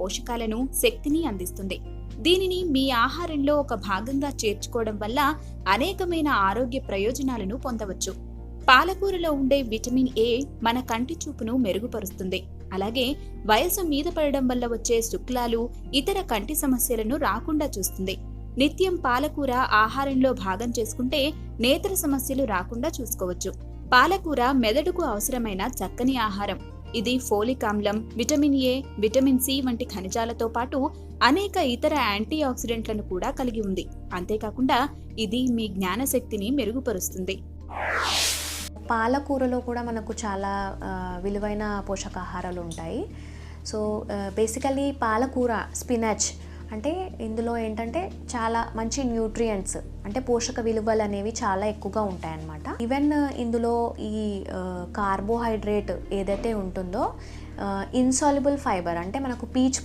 పోషకాలను, శక్తిని అందిస్తుంది. దీనిని మీ ఆహారంలో ఒక భాగంగా చేర్చుకోవడం వల్ల అనేకమైన ఆరోగ్య ప్రయోజనాలను పొందవచ్చు. పాలకూరలో ఉండే విటమిన్ ఏ మన కంటి చూపును మెరుగుపరుస్తుంది. అలాగే వయసు మీద పడడం వల్ల వచ్చే శుక్లాలు, ఇతర కంటి సమస్యలను రాకుండా చూస్తుంది. నిత్యం పాలకూర ఆహారంలో భాగం చేసుకుంటే నేత్ర సమస్యలు రాకుండా చూసుకోవచ్చు. పాలకూర మెదడుకు అవసరమైన చక్కని ఆహారం. ఇది ఫోలిక్ ఆమ్లం, విటమిన్ ఏ, విటమిన్ సి వంటి ఖనిజాలతో పాటు అనేక ఇతర యాంటీ ఆక్సిడెంట్లను కూడా కలిగి ఉంది. అంతేకాకుండా ఇది మీ జ్ఞానశక్తిని మెరుగుపరుస్తుంది. పాలకూరలో కూడా మనకు చాలా విలువైన పోషకాహారాలు ఉంటాయి. సో బేసికలీ పాలకూర, స్పినచ్ అంటే ఇందులో ఏంటంటే చాలా మంచి న్యూట్రియంట్స్ అంటే పోషక విలువలు అనేవి చాలా ఎక్కువగా ఉంటాయన్నమాట. ఈవెన్ ఇందులో ఈ కార్బోహైడ్రేట్ ఏదైతే ఉంటుందో ఇన్సాల్యుబుల్ ఫైబర్ అంటే మనకు పీచు